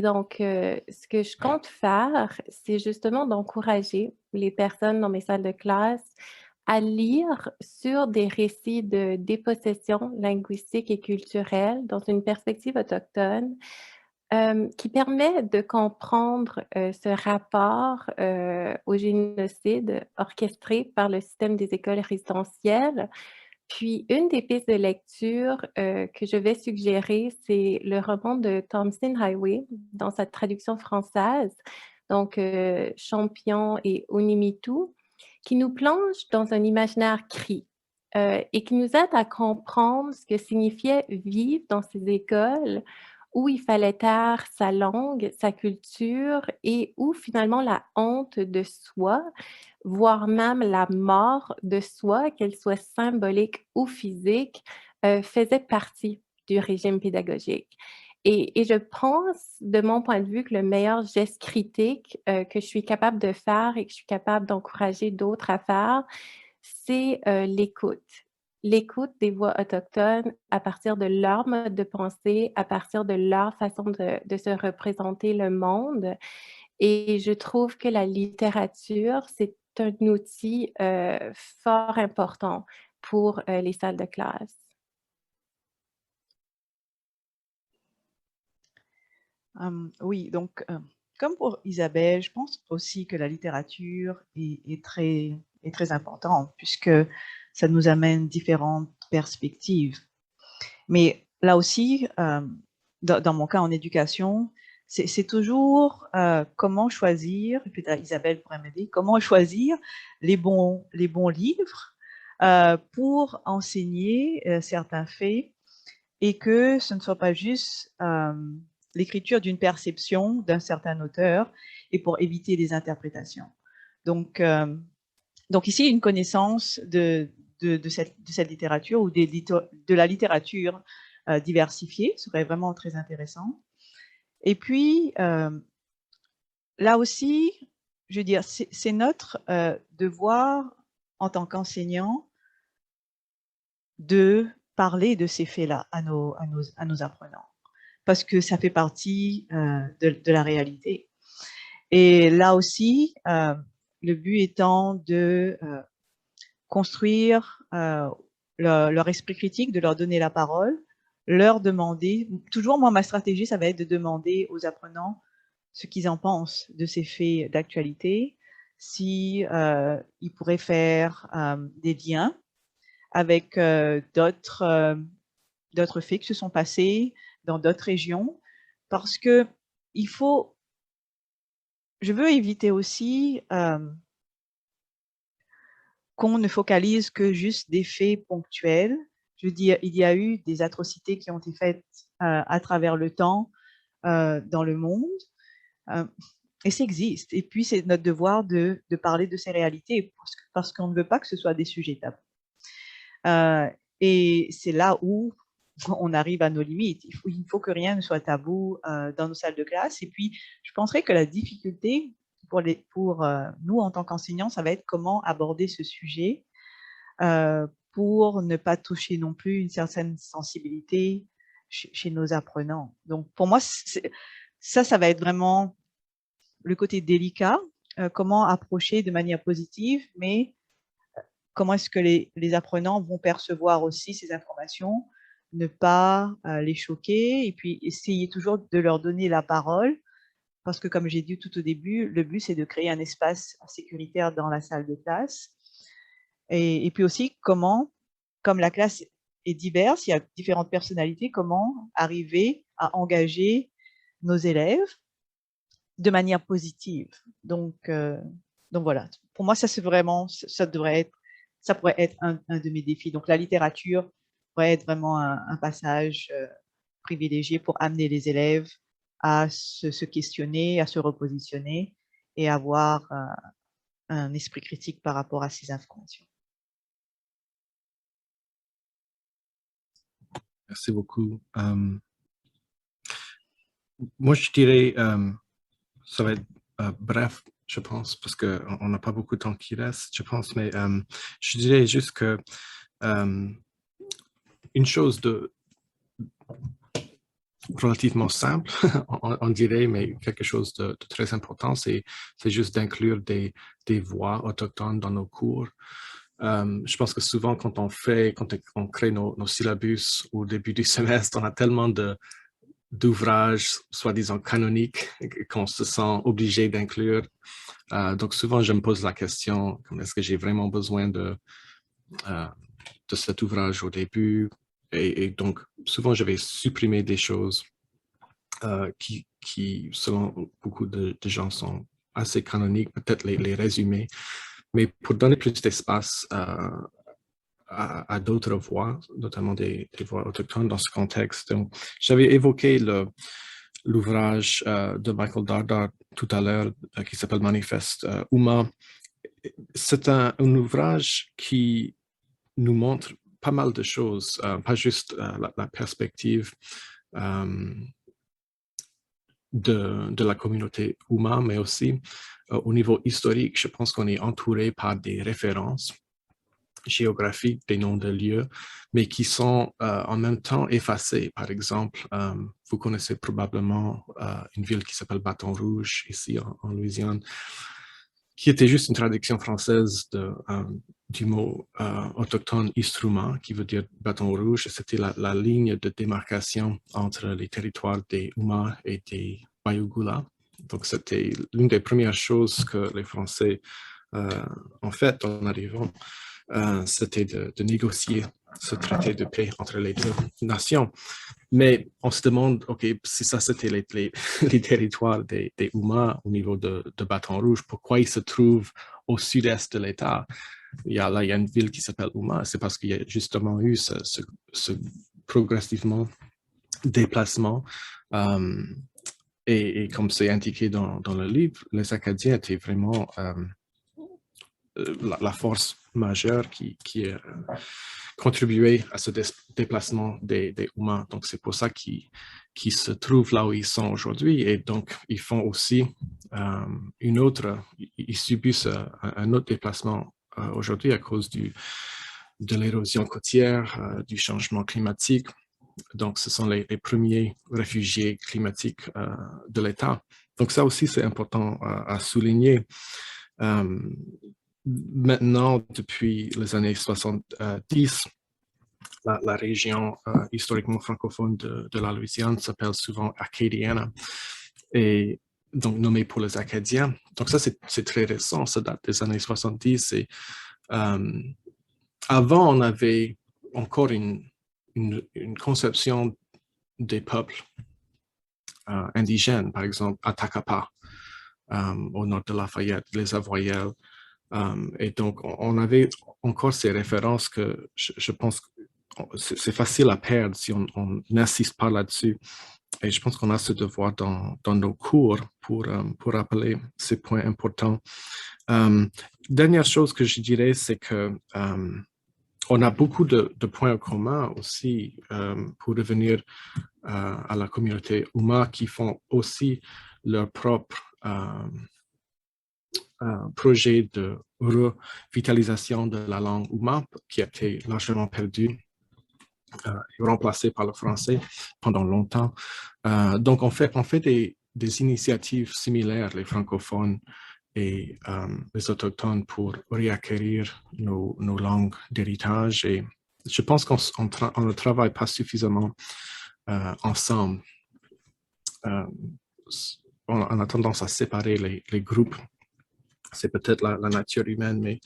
donc ce que je compte faire, c'est justement d'encourager les personnes dans mes salles de classe à lire sur des récits de dépossession linguistique et culturelle dans une perspective autochtone, qui permet de comprendre, ce rapport, au génocide orchestré par le système des écoles résidentielles. Puis une des pistes de lecture, que je vais suggérer, c'est le roman de Thompson Highway dans sa traduction française, donc Champion et Onimitu, qui nous plonge dans un imaginaire cri, et qui nous aide à comprendre ce que signifiait vivre dans ces écoles où il fallait taire sa langue, sa culture et où finalement la honte de soi, voire même la mort de soi, qu'elle soit symbolique ou physique, faisait partie du régime pédagogique. Et je pense, de mon point de vue, que le meilleur geste critique, que je suis capable de faire et que je suis capable d'encourager d'autres à faire, c'est, l'écoute. L'écoute des voix autochtones à partir de leur mode de pensée, à partir de leur façon de se représenter le monde et je trouve que la littérature, c'est un outil, fort important pour, les salles de classe.
Oui, donc, comme pour Isabelle, je pense aussi que la littérature est très importante puisque ça nous amène différentes perspectives. Mais là aussi, dans mon cas en éducation, c'est toujours comment choisir, et peut-être Isabelle pourrait m'aider, comment choisir les bons livres pour enseigner certains faits et que ce ne soit pas juste l'écriture d'une perception d'un certain auteur et pour éviter les interprétations. Donc ici, une connaissance de cette littérature ou de la littérature diversifiée serait vraiment très intéressant. Et puis, là aussi, je veux dire, c'est notre devoir en tant qu'enseignant de parler de ces faits-là à nos apprenants, parce que ça fait partie de la réalité. Et là aussi, le but étant de construire leur esprit critique, de leur donner la parole, leur demander, toujours moi ma stratégie ça va être de demander aux apprenants ce qu'ils en pensent de ces faits d'actualité, si ils pourraient faire des liens avec d'autres faits qui se sont passés dans d'autres régions, parce que je veux éviter aussi qu'on ne focalise que juste des faits ponctuels. Je veux dire, il y a eu des atrocités qui ont été faites à travers le temps dans le monde, et ça existe. Et puis, c'est notre devoir de parler de ces réalités parce qu'on ne veut pas que ce soit des sujets tabous. Et c'est là où on arrive à nos limites. Il faut que rien ne soit tabou dans nos salles de classe. Et puis, je penserais que la difficulté pour nous, en tant qu'enseignants, ça va être comment aborder ce sujet pour ne pas toucher non plus une certaine sensibilité chez nos apprenants. Donc, pour moi, ça va être vraiment le côté délicat, comment approcher de manière positive, mais comment est-ce que les apprenants vont percevoir aussi ces informations, ne pas les choquer, et puis essayer toujours de leur donner la parole, parce que comme j'ai dit tout au début, le but c'est de créer un espace sécuritaire dans la salle de classe. Et puis aussi comment, comme la classe est diverse, il y a différentes personnalités. Comment arriver à engager nos élèves de manière positive? Donc voilà. Pour moi, ça c'est vraiment, ça pourrait être un de mes défis. Donc la littérature pourrait être vraiment un passage privilégié pour amener les élèves à se questionner, à se repositionner et avoir un esprit critique par rapport à ces informations.
Merci beaucoup. Moi, je dirais, ça va être bref, je pense, parce qu'on n'a pas beaucoup de temps qui reste, je pense, mais je dirais juste que une chose de relativement simple, on dirait, mais quelque chose de très important, c'est juste d'inclure des voix autochtones dans nos cours. Je pense que souvent, quand on crée nos syllabus au début du semestre, on a tellement d'ouvrages, soi-disant canoniques, qu'on se sent obligé d'inclure. Donc, souvent, je me pose la question, est-ce que j'ai vraiment besoin de cet ouvrage au début? Et donc, souvent, je vais supprimer des choses qui, selon beaucoup de gens, sont assez canoniques, peut-être les résumer. Mais pour donner plus d'espace à d'autres voix, notamment des voix autochtones dans ce contexte. Donc, j'avais évoqué l'ouvrage de Michael Dardar tout à l'heure qui s'appelle Manifeste Uma. C'est un ouvrage qui nous montre pas mal de choses, pas juste la perspective de la communauté Uma, mais aussi au niveau historique, je pense qu'on est entouré par des références géographiques, des noms de lieux, mais qui sont en même temps effacés. Par exemple, vous connaissez probablement une ville qui s'appelle Bâton Rouge, ici en Louisiane, qui était juste une traduction française du mot autochtone instrument, qui veut dire bâton rouge. C'était la ligne de démarcation entre les territoires des Huma et des Bayugula. Donc, c'était l'une des premières choses que les Français ont fait en arrivant, c'était de négocier ce traité de paix entre les deux nations. Mais on se demande, OK, si ça c'était les territoires des Huma au niveau de Bâton Rouge, pourquoi ils se trouvent au sud-est de l'État? Il y a une ville qui s'appelle Huma, c'est parce qu'il y a justement eu ce progressivement déplacement. Et comme c'est indiqué dans le livre, les Acadiens étaient vraiment la force majeure qui contribuait à ce déplacement des Huma. Donc, c'est pour ça qu'ils se trouvent là où ils sont aujourd'hui. Et donc, ils font aussi ils subissent un autre déplacement aujourd'hui à cause de l'érosion côtière, du changement climatique. Donc, ce sont les premiers réfugiés climatiques de l'État. Donc, ça aussi, c'est important à souligner. Maintenant, depuis les années 70, la région historiquement francophone de la Louisiane s'appelle souvent Acadiana, et donc nommée pour les Acadiens. Donc ça, c'est très récent, ça date des années 70. Et, avant, on avait encore une conception des peuples indigènes, par exemple, Atakapa, au nord de Lafayette, les Avoyelles. Et donc, on avait encore ces références que je pense que c'est facile à perdre si on n'insiste pas là-dessus. Et je pense qu'on a ce devoir dans nos cours pour rappeler ces points importants. Dernière chose que je dirais, c'est que on a beaucoup de points en commun aussi pour revenir à la communauté Huma qui font aussi leur propre projet de revitalisation de la langue Huma qui a été largement perdue et remplacée par le français pendant longtemps. Donc, on fait des initiatives similaires, les francophones et les autochtones, pour réacquérir nos langues d'héritage. Et je pense qu'on ne travaille pas suffisamment ensemble. On a tendance à séparer les groupes. C'est peut-être la nature humaine, mais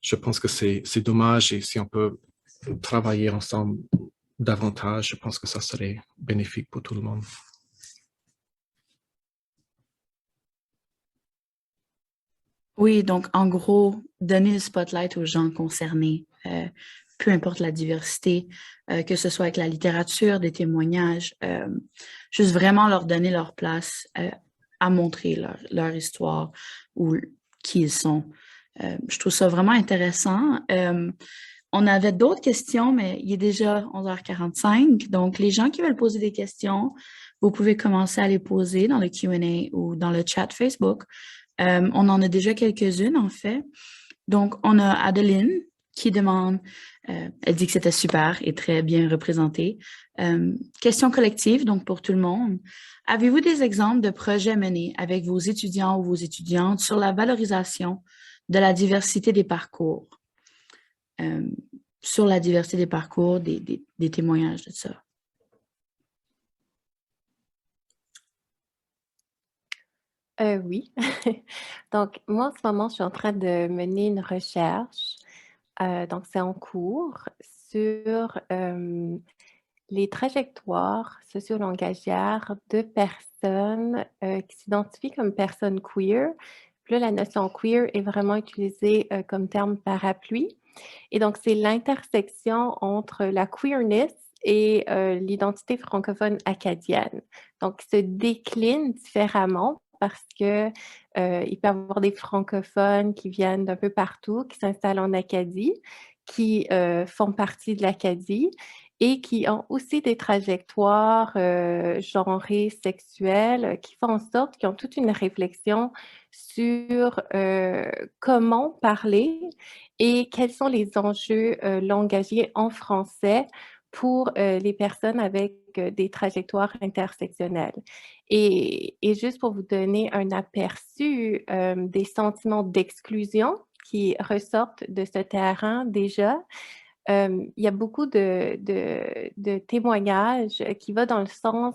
je pense que c'est dommage. Et si on peut travailler ensemble davantage, je pense que ça serait bénéfique pour tout le monde.
Oui, donc en gros, donner le spotlight aux gens concernés, peu importe la diversité, que ce soit avec la littérature, des témoignages, juste vraiment leur donner leur place à montrer leur histoire ou qui ils sont. Je trouve ça vraiment intéressant. On avait d'autres questions, mais il est déjà 11h45. Donc, les gens qui veulent poser des questions, vous pouvez commencer à les poser dans le Q&A ou dans le chat Facebook. On en a déjà quelques-unes, en fait. Donc, on a Adeline qui demande, elle dit que c'était super et très bien représenté. Question collective, donc pour tout le monde. Avez-vous des exemples de projets menés avec vos étudiants ou vos étudiantes sur la valorisation de la diversité des parcours? Sur la diversité des parcours, des témoignages de ça.
Oui. Donc, moi, en ce moment, je suis en train de mener une recherche, donc c'est en cours, sur les trajectoires socio-langagières de personnes qui s'identifient comme personnes queer. Puis là, la notion queer est vraiment utilisée comme terme parapluie. Et donc, c'est l'intersection entre la queerness et l'identité francophone acadienne. Donc, se décline différemment parce que il peut y avoir des francophones qui viennent d'un peu partout, qui s'installent en Acadie, qui font partie de l'Acadie et qui ont aussi des trajectoires genrées, sexuelles, qui font en sorte qu'ils ont toute une réflexion sur comment parler et quels sont les enjeux langagiers en français pour les personnes avec des trajectoires intersectionnelles. Et juste pour vous donner un aperçu des sentiments d'exclusion qui ressortent de ce terrain déjà, il y a beaucoup de témoignages qui vont dans le sens,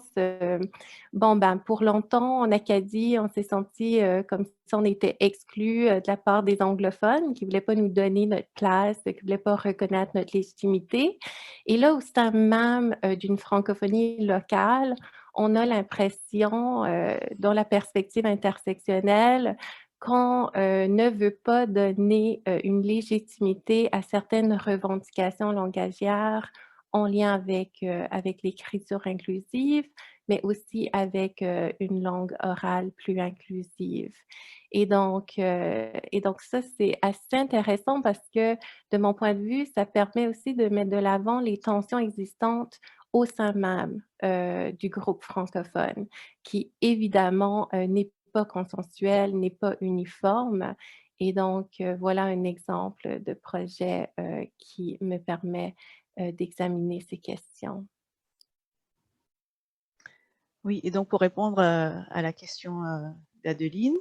bon, ben, pour longtemps, en Acadie, on s'est senti comme si on était exclus de la part des anglophones qui ne voulaient pas nous donner notre place, qui ne voulaient pas reconnaître notre légitimité. Et là, au sein même d'une francophonie locale, on a l'impression, dans la perspective intersectionnelle, qu'on ne veut pas donner une légitimité à certaines revendications langagières en lien avec l'écriture inclusive, mais aussi avec une langue orale plus inclusive. Et donc ça, c'est assez intéressant parce que, de mon point de vue, ça permet aussi de mettre de l'avant les tensions existantes au sein même du groupe francophone, qui évidemment n'est pas consensuel, n'est pas uniforme. Et donc, voilà un exemple de projet qui me permet d'examiner ces questions.
Oui, et donc pour répondre à la question d'Adeline,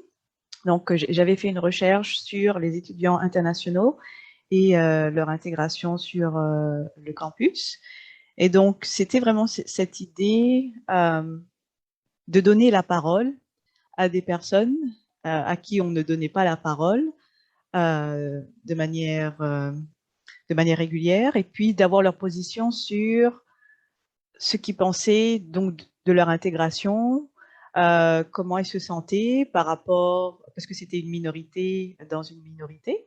donc j'avais fait une recherche sur les étudiants internationaux et leur intégration sur le campus. Et donc, c'était vraiment cette idée de donner la parole à des personnes à qui on ne donnait pas la parole de manière régulière, et puis d'avoir leur position sur ce qu'ils pensaient donc de leur intégration, comment ils se sentaient par rapport, parce que c'était une minorité dans une minorité,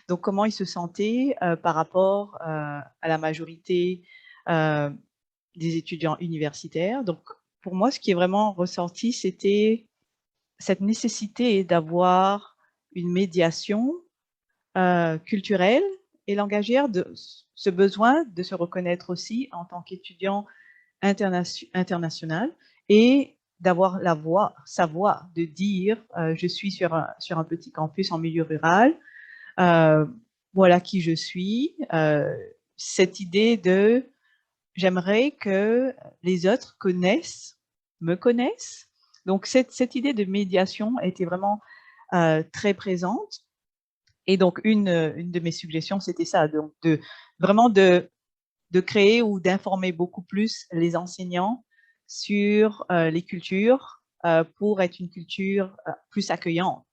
donc comment ils se sentaient par rapport à la majorité des étudiants universitaires. Donc pour moi, ce qui est vraiment ressorti, c'était cette nécessité d'avoir une médiation culturelle et langagière, de ce besoin de se reconnaître aussi en tant qu'étudiant international et d'avoir sa voix, de dire je suis sur un petit campus en milieu rural, voilà qui je suis. Cette idée de j'aimerais que les autres me connaissent. Donc cette idée de médiation était vraiment très présente. Et donc une de mes suggestions, c'était ça, donc vraiment de créer ou d'informer beaucoup plus les enseignants sur les cultures pour être une culture plus accueillante.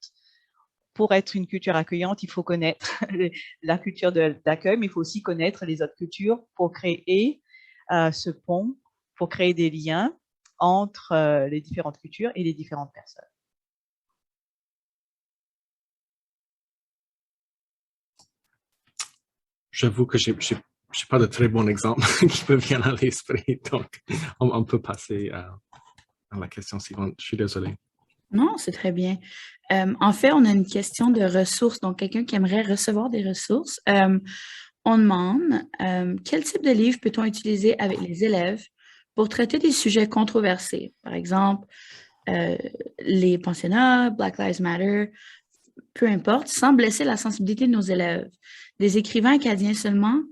pour être une culture accueillante, il faut connaître la culture d'accueil, mais il faut aussi connaître les autres cultures pour créer ce pont, pour créer des liens entre les différentes cultures et les différentes personnes.
J'avoue que je n'ai pas de très bons exemples qui me viennent à l'esprit, donc on peut passer à la question suivante. Je suis désolé.
Non, c'est très bien. En fait, on a une question de ressources, donc quelqu'un qui aimerait recevoir des ressources. On demande quel type de livre peut-on utiliser avec les élèves pour traiter des sujets controversés? Par exemple, les pensionnats, Black Lives Matter, peu importe, sans blesser la sensibilité de nos élèves. Des écrivains acadiens seulement,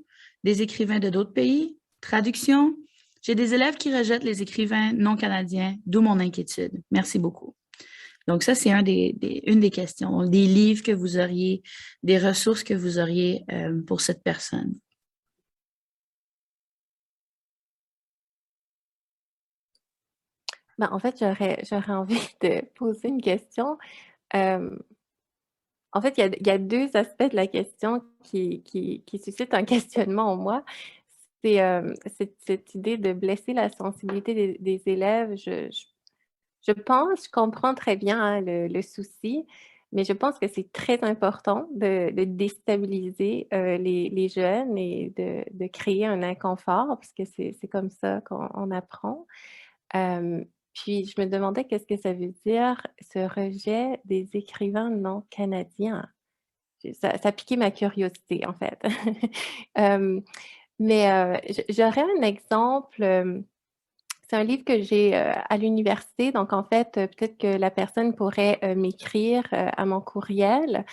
des écrivains de d'autres pays, traduction. J'ai des élèves qui rejettent les écrivains non canadiens, d'où mon inquiétude. Merci beaucoup. Donc ça, c'est une des questions. Donc, des livres que vous auriez, des ressources que vous auriez pour cette personne.
Ben, en fait, j'aurais envie de poser une question. En fait, il y a 2 aspects de la question qui suscitent un questionnement en moi. C'est, cette idée de blesser la sensibilité des élèves. Je comprends très bien, hein, le souci, mais je pense que c'est très important de déstabiliser, les jeunes et de créer un inconfort parce que c'est comme ça qu'on apprend. Puis je me demandais qu'est-ce que ça veut dire, ce rejet des écrivains non canadiens? Ça piquait ma curiosité, en fait. Hem, mais j'aurais un exemple, c'est un livre que j'ai, à l'université, donc en fait, peut-être que la personne pourrait, m'écrire, à mon courriel.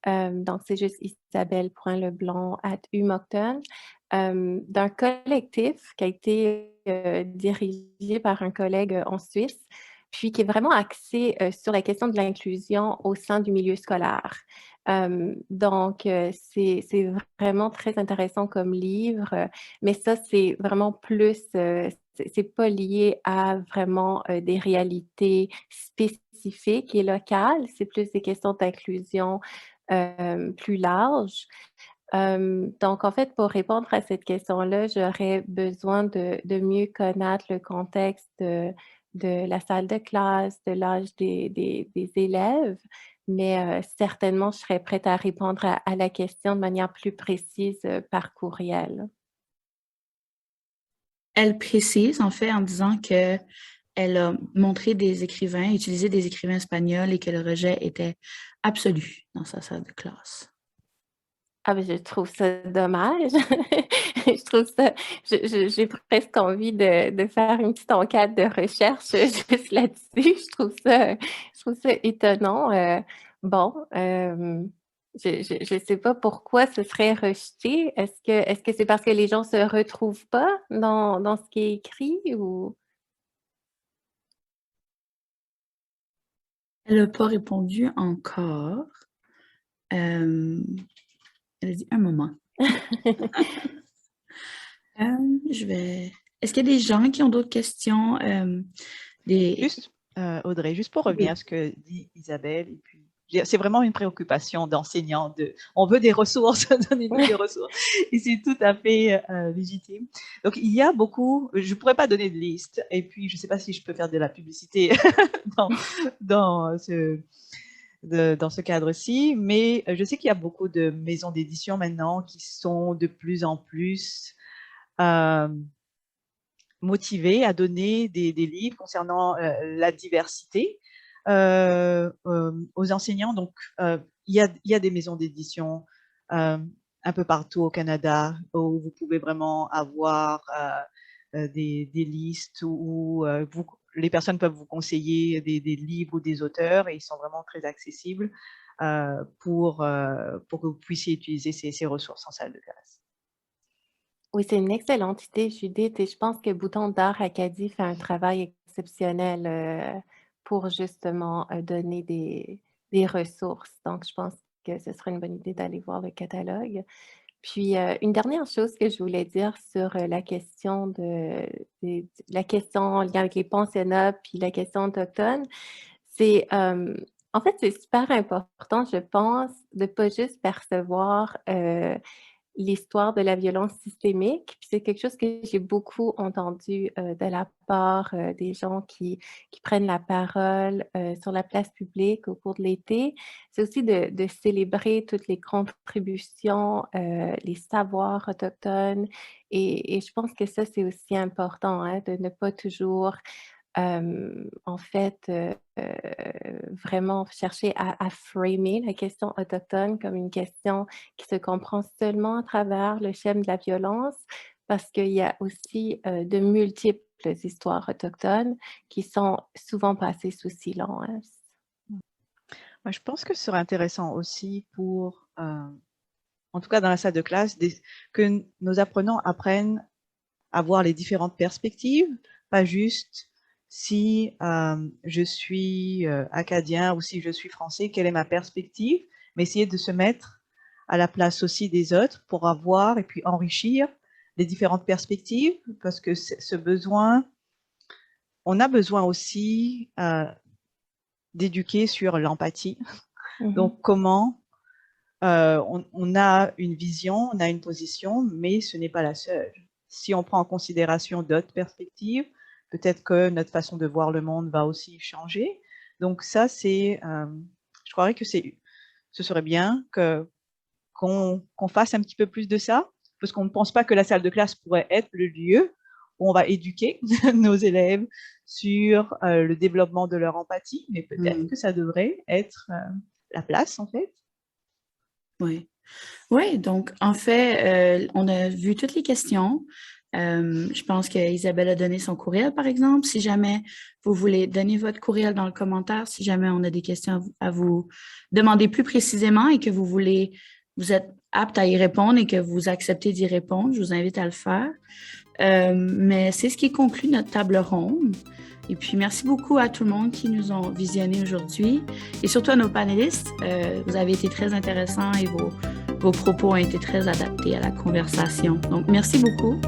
Donc c'est juste isabelle.leblanc@umoncton, d'un collectif qui a été, dirigé par un collègue, en Suisse, puis qui est vraiment axé, sur la question de l'inclusion au sein du milieu scolaire. Donc c'est vraiment très intéressant comme livre, mais ça, c'est vraiment plus, c'est pas lié à vraiment, des réalités spécifiques et locales, c'est plus des questions d'inclusion, plus larges. Donc en fait, pour répondre à cette question-là, j'aurais besoin de mieux connaître le contexte de la salle de classe, de l'âge des élèves, mais certainement, je serais prête à répondre à la question de manière plus précise, par courriel.
Elle précise, en fait, en disant que elle a montré des écrivains, utilisé des écrivains espagnols et que le rejet était absolu dans sa salle de classe.
Ah ben, je trouve ça dommage. Je trouve ça j'ai presque envie de faire une petite enquête de recherche, juste là-dessus. Je trouve ça étonnant. Bon, je sais pas pourquoi ce serait rejeté. Est-ce que c'est parce que les gens se retrouvent pas dans ce qui est écrit ou?
Elle n'a pas répondu encore. Elle a dit un moment. Est-ce qu'il y a des gens qui ont d'autres questions?
Juste, Audrey, juste pour
Oui.
revenir à ce que dit Isabelle, et puis c'est vraiment une préoccupation d'enseignant. On veut des ressources, donnez-nous des ressources, et c'est tout à fait légitime. Donc il y a beaucoup, je ne pourrais pas donner de liste, et puis je ne sais pas si je peux faire de la publicité dans ce cadre-ci, mais je sais qu'il y a beaucoup de maisons d'édition maintenant qui sont de plus en plus motivés à donner des livres concernant la diversité aux enseignants. Donc, il y a des maisons d'édition un peu partout au Canada où vous pouvez vraiment avoir des listes où les personnes peuvent vous conseiller des livres ou des auteurs et ils sont vraiment très accessibles pour que vous puissiez utiliser ces ressources en salle de classe.
Oui, c'est une excellente idée, Judith, et je pense que Bouton d'Or Acadie fait un travail exceptionnel, pour justement, donner des ressources. Donc je pense que ce serait une bonne idée d'aller voir le catalogue. Puis, une dernière chose que je voulais dire sur, la question la question en lien avec les pensionnats, puis la question autochtone, c'est, En fait, c'est super important, je pense, de ne pas juste percevoir l'histoire de la violence systémique. Puis c'est quelque chose que j'ai beaucoup entendu de la part des gens qui prennent la parole sur la place publique au cours de l'été. C'est aussi de célébrer toutes les contributions, les savoirs autochtones. Et je pense que ça, c'est aussi important, hein, de ne pas toujours en fait, vraiment chercher à framer la question autochtone comme une question qui se comprend seulement à travers le schème de la violence, parce qu'il y a aussi de multiples histoires autochtones qui sont souvent passées sous silence.
Moi, je pense que ce serait intéressant aussi pour, en tout cas dans la salle de classe, que nos apprenants apprennent à voir les différentes perspectives, pas juste si je suis acadien ou si je suis français, quelle est ma perspective, mais essayer de se mettre à la place aussi des autres pour avoir et puis enrichir les différentes perspectives, parce que ce besoin, on a besoin aussi d'éduquer sur l'empathie. Donc, comment on a une vision, on a une position, mais ce n'est pas la seule. Si on prend en considération d'autres perspectives, peut-être que notre façon de voir le monde va aussi changer. Donc ça, c'est, je croirais que ce serait bien qu'on fasse un petit peu plus de ça, parce qu'on ne pense pas que la salle de classe pourrait être le lieu où on va éduquer nos élèves sur le développement de leur empathie, mais peut-être que ça devrait être la place, en fait.
Oui. Oui, donc en fait, on a vu toutes les questions. Je pense qu'Isabelle a donné son courriel, par exemple. Si jamais vous voulez donner votre courriel dans le commentaire, si jamais on a des questions à vous demander plus précisément et que vous êtes apte à y répondre et que vous acceptez d'y répondre, je vous invite à le faire. Mais c'est ce qui conclut notre table ronde. Et puis, merci beaucoup à tout le monde qui nous ont visionnés aujourd'hui et surtout à nos panélistes. Vous avez été très intéressants et vos propos ont été très adaptés à la conversation. Donc, merci beaucoup.